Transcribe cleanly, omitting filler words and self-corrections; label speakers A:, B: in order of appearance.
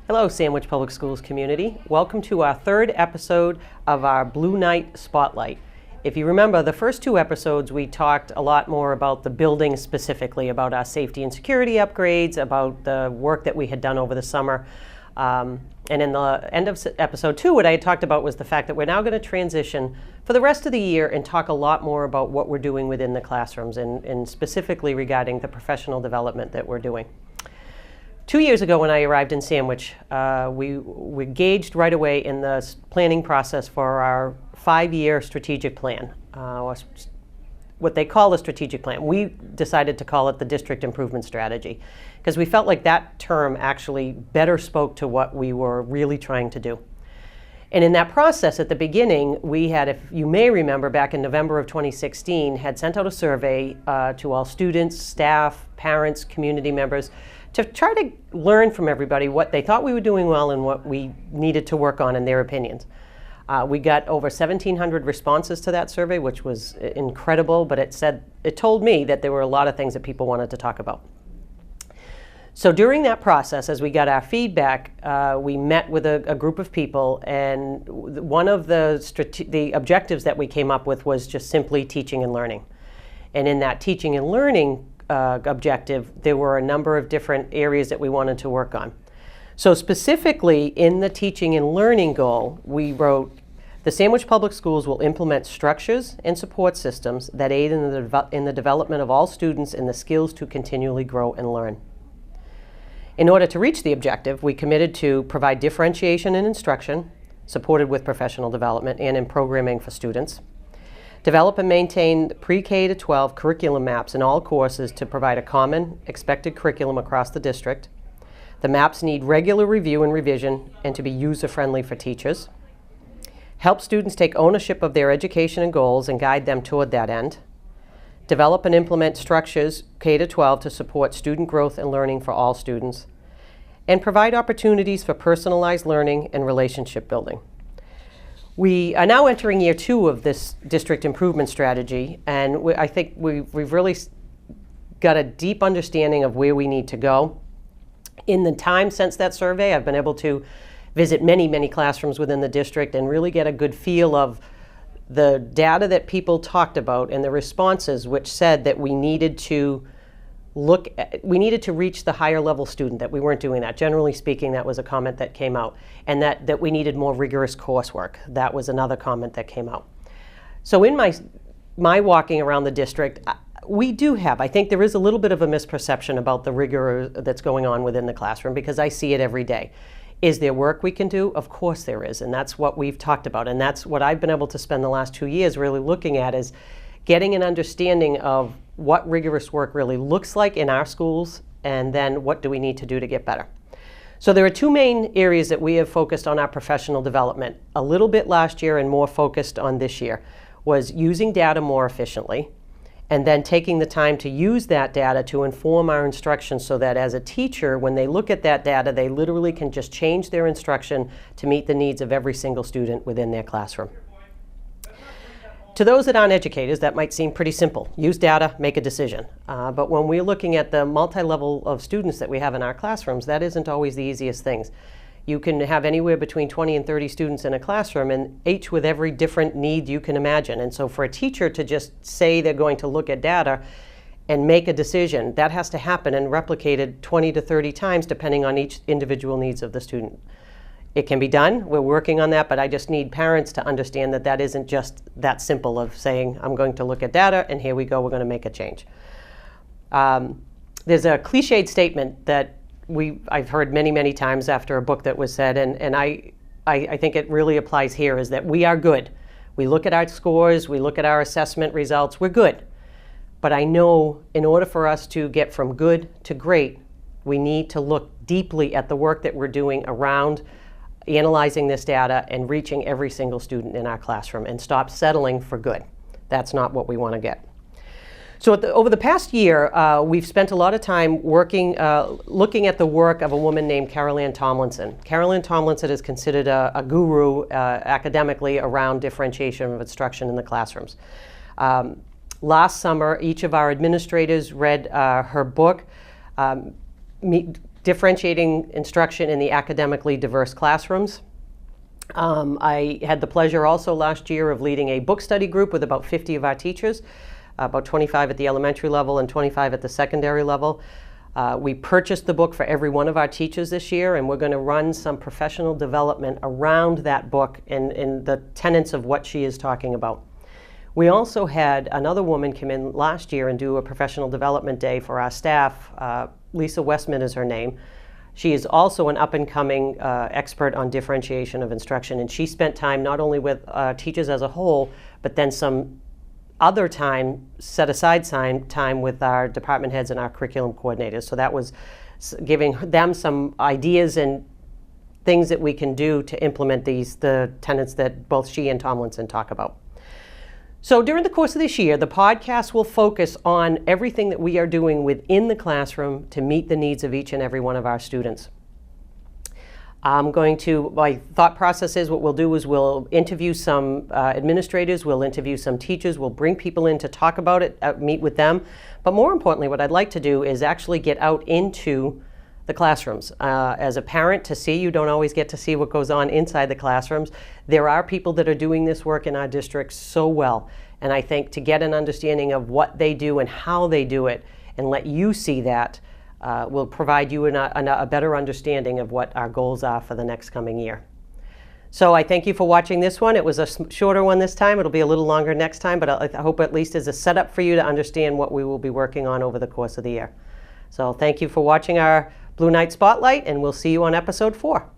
A: Hello, Sandwich Public Schools community. Welcome to our third episode of our Blue Night Spotlight. If you remember, the first two episodes we talked a lot more about the building specifically, about our safety and security upgrades, about the work that we had done over the summer. And in the end of episode 2, what I had talked about was the fact that we're now going to transition for the rest of the year and talk a lot more about what we're doing within the classrooms and specifically regarding the professional development that we're doing. 2 years ago when I arrived in Sandwich, we engaged right away in the planning process for our 5-year strategic plan, what they call a strategic plan. We decided to call it the District Improvement Strategy because we felt like that term actually better spoke to what we were really trying to do. And in that process, at the beginning, we had, if you may remember, back in November of 2016, had sent out a survey to all students, staff, parents, community members, to try to learn from everybody what they thought we were doing well and what we needed to work on in their opinions. We got over 1,700 responses to that survey, which was incredible, but it told me that there were a lot of things that people wanted to talk about. So during that process, as we got our feedback, we met with a group of people, and one of the objectives that we came up with was just simply teaching and learning. And in that teaching and learning objective, there were a number of different areas that we wanted to work on. So specifically in the teaching and learning goal, we wrote, the Sandwich Public Schools will implement structures and support systems that aid in the development of all students in the skills to continually grow and learn. In order to reach the objective, we committed to provide differentiation in instruction, supported with professional development and in programming for students. Develop and maintain pre-K to 12 curriculum maps in all courses to provide a common expected curriculum across the district. The maps need regular review and revision and to be user-friendly for teachers. Help students take ownership of their education and goals and guide them toward that end. Develop and implement structures K to 12 to support student growth and learning for all students. And provide opportunities for personalized learning and relationship building. We are now entering year 2 of this district improvement strategy, and I think we've really got a deep understanding of where we need to go. In the time since that survey, I've been able to visit many, many classrooms within the district and really get a good feel of the data that people talked about and the responses which said that we needed to reach the higher level student, that we weren't doing that. Generally speaking, that was a comment that came out. And that we needed more rigorous coursework. That was another comment that came out. So in my walking around the district, I think there is a little bit of a misperception about the rigor that's going on within the classroom because I see it every day. Is there work we can do? Of course there is, and that's what we've talked about. And that's what I've been able to spend the last 2 years really looking at, is getting an understanding of what rigorous work really looks like in our schools, and then what do we need to do to get better. So there are 2 main areas that we have focused on our professional development. A little bit last year and more focused on this year was using data more efficiently, and then taking the time to use that data to inform our instruction so that as a teacher, when they look at that data, they literally can just change their instruction to meet the needs of every single student within their classroom. To those that aren't educators, that might seem pretty simple. Use data, make a decision. But when we're looking at the multi-level of students that we have in our classrooms, that isn't always the easiest things. You can have anywhere between 20 and 30 students in a classroom, and each with every different need you can imagine. And so for a teacher to just say they're going to look at data and make a decision, that has to happen and replicated 20 to 30 times depending on each individual needs of the student. It can be done, we're working on that, but I just need parents to understand that that isn't just that simple of saying, I'm going to look at data and here we go, we're going to make a change. There's a cliched statement that I've heard many, many times after a book that was said, and I think it really applies here, is that we are good. We look at our scores, we look at our assessment results, we're good. But I know in order for us to get from good to great, we need to look deeply at the work that we're doing around analyzing this data and reaching every single student in our classroom and stop settling for good. That's not what we want to get. So over the past year, we've spent a lot of time looking at the work of a woman named Carol Ann Tomlinson. Carol Ann Tomlinson is considered a guru academically around differentiation of instruction in the classrooms. Last summer, each of our administrators read her book, Differentiating Instruction in the Academically Diverse Classrooms. I had the pleasure also last year of leading a book study group with about 50 of our teachers, about 25 at the elementary level and 25 at the secondary level. We purchased the book for every one of our teachers this year, and we're going to run some professional development around that book and the tenets of what she is talking about. We also had another woman come in last year and do a professional development day for our staff. Lisa Westman is her name. She is also an up-and-coming expert on differentiation of instruction, and she spent time not only with teachers as a whole, but then some other time, set aside time with our department heads and our curriculum coordinators. So that was giving them some ideas and things that we can do to implement the tenets that both she and Tomlinson talk about. So during the course of this year, the podcast will focus on everything that we are doing within the classroom to meet the needs of each and every one of our students. My thought process is what we'll do is we'll interview some administrators, we'll interview some teachers, we'll bring people in to talk about it, meet with them. But more importantly, what I'd like to do is actually get out into the classrooms. As a parent, to see, you don't always get to see what goes on inside the classrooms. There are people that are doing this work in our district so well, and I think to get an understanding of what they do and how they do it and let you see that will provide you a better understanding of what our goals are for the next coming year. So I thank you for watching this one. It was a shorter one this time. It'll be a little longer next time, but I hope at least as a setup for you to understand what we will be working on over the course of the year. So thank you for watching our Blue Night Spotlight, and we'll see you on episode 4.